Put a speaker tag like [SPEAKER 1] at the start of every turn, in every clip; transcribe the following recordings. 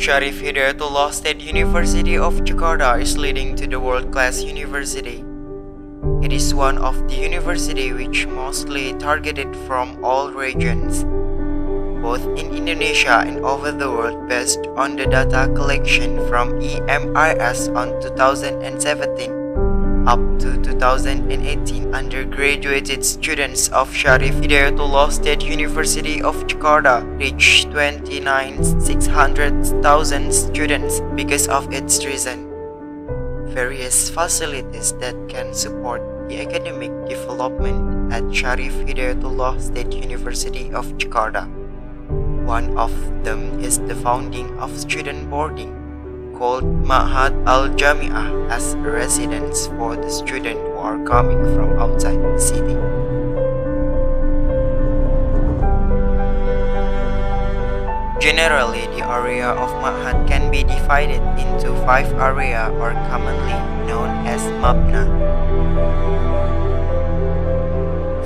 [SPEAKER 1] Syarif Hidayatullah State University of Jakarta is leading to the world-class university. It is one of the university which mostly targeted from all regions, both in Indonesia and over the world based on the data collection from EMIS on 2017 up to 2018. Undergraduate students of Syarif Hidayatullah State University of Jakarta reached 29,600,000 students because of its reason. Various facilities that can support the academic development at Syarif Hidayatullah State University of Jakarta. One of them is the founding of student boarding called Ma'had Al-Jami'ah as a residence for the students who are coming from outside the city. Generally, the area of Ma'had can be divided into 5 areas or commonly known as Mabna.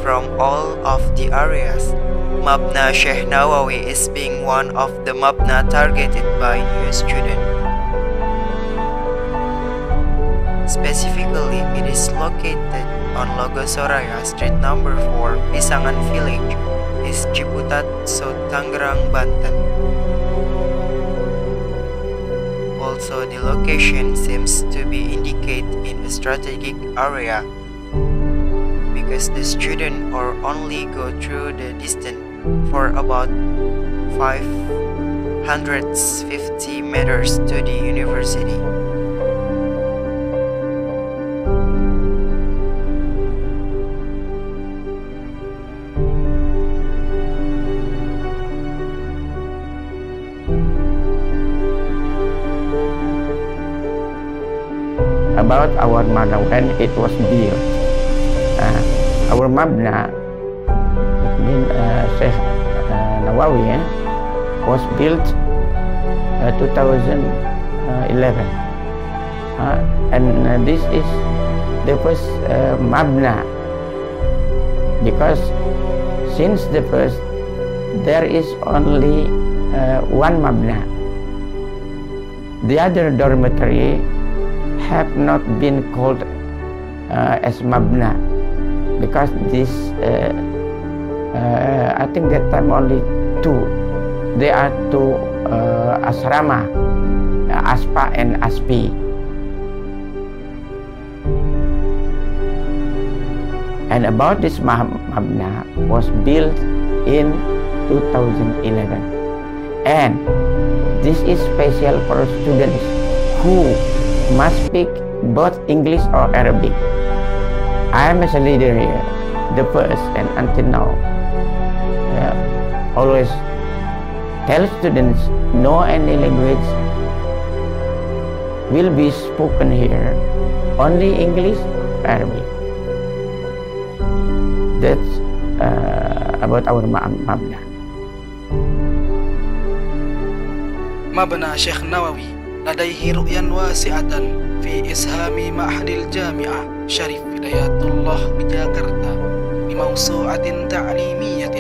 [SPEAKER 1] From all of the areas, Mabna Sheikh Nawawi is being one of the Mabna targeted by new students. Specifically, it is located on Logosoraya Street number 4, Pisangan Village, East Ciputat, South Tangerang, Banten. Also, the location seems to be indicated in a strategic area because the student or only go through the distance for about 550 meters to the university.
[SPEAKER 2] About our Mabna when it was built. Our Mabna, Sheikh Nawawi, was built 2011, and this is the first Mabna because since the first there is only one Mabna. The other dormitory have not been called as Mabna because this I think that time only 2. They are 2 asrama, Aspa and Aspi. And about this Mabna was built in 2011, and this is special for students who must speak both English or Arabic. I am as a leader here, the first and until now, always tell students no any language will be spoken here, only English or Arabic. That's about our Mabna.
[SPEAKER 3] Mabna Sheikh Nawawi لديه رؤيا واسعة في إسهام معهد الجامعة شريف هداية الله بجاكرتا بموسوعة تعليمية،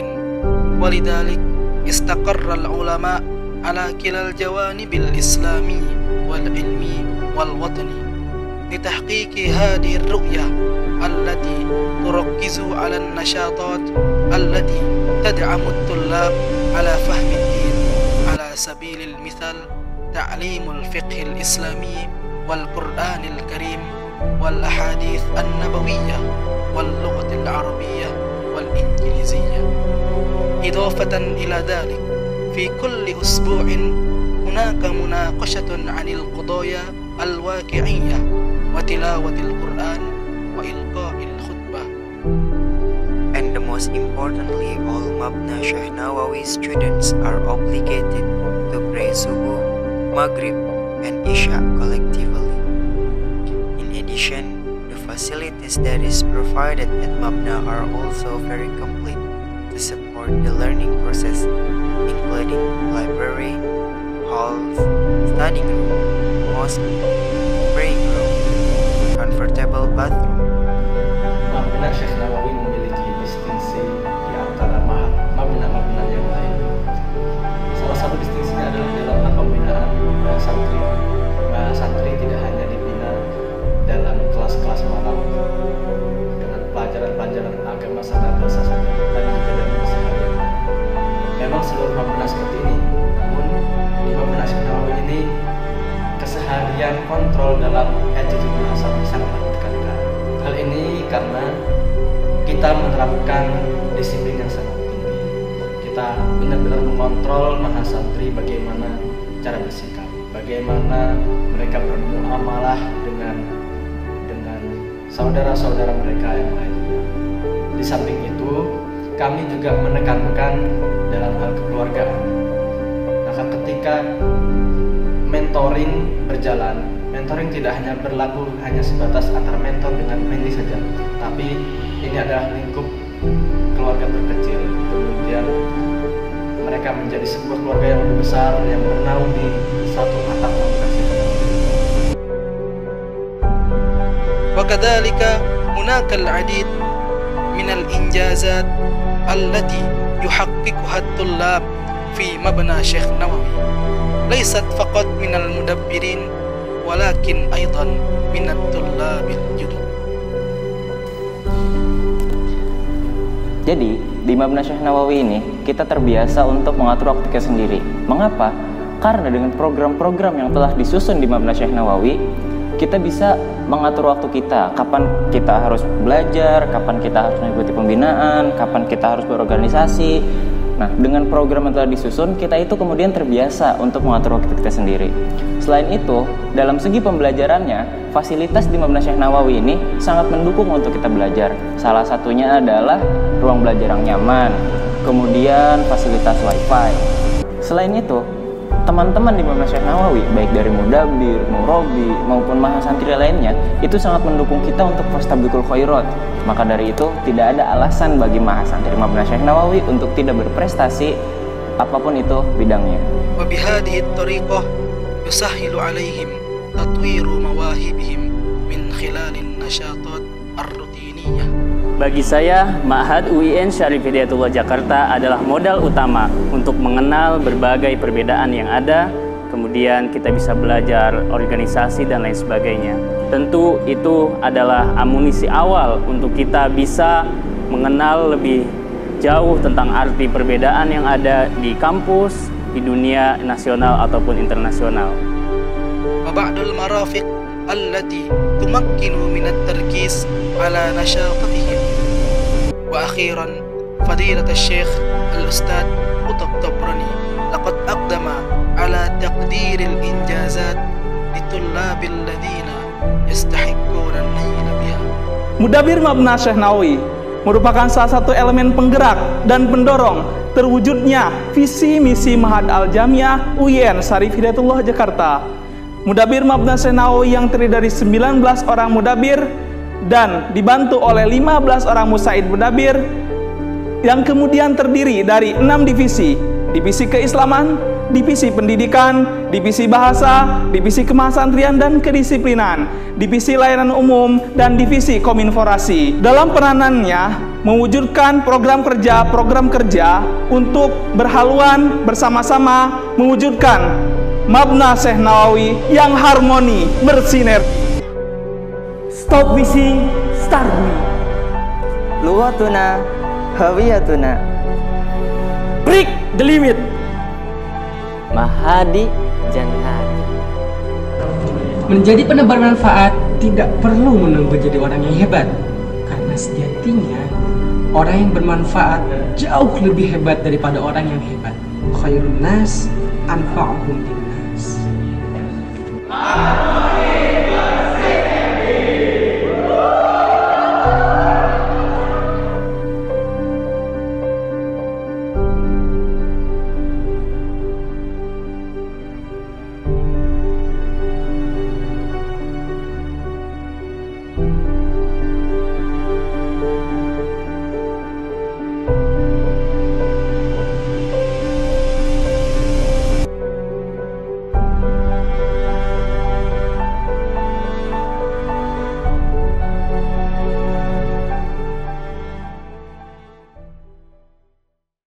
[SPEAKER 3] ولذلك استقر العلماء على كلا الجوانب الإسلامي والعلمي والوطني لتحقيق هذه الرؤية التي تركز على النشاطات التي تدعم الطلاب على فهم الدين. على سبيل المثال تعليم الفقه الإسلامي والقرآن الكريم والأحاديث النبوية واللغة العربية والإنجليزية. إضافة إلى ذلك في كل أسبوع هناك مناقشة عن القضايا الواقعية وتلاوة القرآن وإلقاء الخطبة.
[SPEAKER 1] And the most importantly, all Mabna Sheikh Nawawi students are obligated to pray Subuh, Maghrib, and Isha collectively. In addition, the facilities that is provided at Mabna are also very complete to support the learning process, including library, halls, studying room, mosque, praying room, comfortable bathroom.
[SPEAKER 4] Mabna Sheikh Nawawi memiliki distingsi di antara Mabna-Mabna yang lain. Salah satu distingsinya adalah dalam hal pembinaan seluruh Mabna seperti ini. Namun di Mabna Syekh Nawawi ini keseharian kontrol dalam attitude sangat ditekankan. Hal ini karena kita menerapkan disiplin yang sangat tinggi. Kita benar-benar mengontrol mahasantri bagaimana cara bersikap, bagaimana mereka bermuamalah dengan saudara-saudara mereka yang lainnya. Di samping itu, kami juga menekankan dalam hal kekeluargaan. Maka ketika mentoring berjalan, mentoring tidak hanya berlaku hanya sebatas antara mentor dengan mentee saja, tapi ini adalah lingkup keluarga terkecil. Kemudian mereka menjadi sebuah keluarga yang lebih besar yang bernaungi satu atap kasih.
[SPEAKER 3] وكذلك هناك العديد من الإنجازات التي يحققها الطلاب في مبنى شيخ نووي ليست فقط من المدبرين ولكن أيضا من الطلاب الجدد.
[SPEAKER 5] Jadi, di Mabna Syekh Nawawi ini, kita terbiasa untuk mengatur waktu kita sendiri. Mengapa? Karena dengan program-program yang telah disusun di Mabna Syekh Nawawi, kita bisa mengatur waktu kita. Kapan kita harus belajar, kapan kita harus mengikuti pembinaan, kapan kita harus berorganisasi. Nah, dengan program yang telah disusun, kita itu kemudian terbiasa untuk mengatur waktu kita sendiri. Selain itu, dalam segi pembelajarannya, fasilitas di Mabna Syekh Nawawi ini sangat mendukung untuk kita belajar. Salah satunya adalah ruang belajar yang nyaman, kemudian fasilitas wifi. Selain itu, teman-teman di Mabna Syekh Nawawi, baik dari mudabir, murabi, maupun mahasantri lainnya, itu sangat mendukung kita untuk fastabiqul khairat. Maka dari itu, tidak ada alasan bagi mahasantri Mabna Syekh Nawawi untuk tidak berprestasi apapun itu bidangnya.
[SPEAKER 3] وبهذه الطريقة يسهل عليهم تطوير مواهبهم من خلال النشاطات الروتينية.
[SPEAKER 6] Bagi saya, Ma'had UIN Syarif Hidayatullah Jakarta adalah modal utama untuk mengenal berbagai perbedaan yang ada, kemudian kita bisa belajar organisasi dan lain sebagainya. Tentu itu adalah amunisi awal untuk kita bisa mengenal lebih jauh tentang arti perbedaan yang ada di kampus, di dunia nasional ataupun internasional.
[SPEAKER 3] وبعض المرافق التي تمكن من التركيز على نشاطهم. وأخيرا فضيلة الشيخ الأستاذ قطب طبراني لقد أقدم على تقدير الإنجازات للطلاب الذين يستحقون النيل بها.
[SPEAKER 7] Mudabir Mabna Syekh Nawawi merupakan salah satu elemen penggerak dan pendorong terwujudnya visi misi Ma'had Al-Jamiah UIN Syarif Hidayatullah Jakarta. Mudabir Mabna Syekh Nawawi yang terdiri dari 19 orang mudabir dan dibantu oleh 15 orang musaid mudabir yang kemudian terdiri dari 6 divisi: divisi keislaman, divisi pendidikan, divisi bahasa, divisi kemahasantrian dan kedisiplinan, divisi layanan umum, dan divisi kominforasi. Dalam peranannya mewujudkan program kerja untuk berhaluan bersama-sama mewujudkan Mabna Syekh Nawawi yang harmoni bersinergi.
[SPEAKER 8] Stop missing, start me. Luwatuna, hawiyatuna.
[SPEAKER 7] Break the limit.
[SPEAKER 8] Mahadi Jannati.
[SPEAKER 9] Menjadi penebar manfaat tidak perlu menunggu jadi orang yang hebat, karena sejatinya orang yang bermanfaat jauh lebih hebat daripada orang yang hebat. Khairun nas anfa'uhum linnas.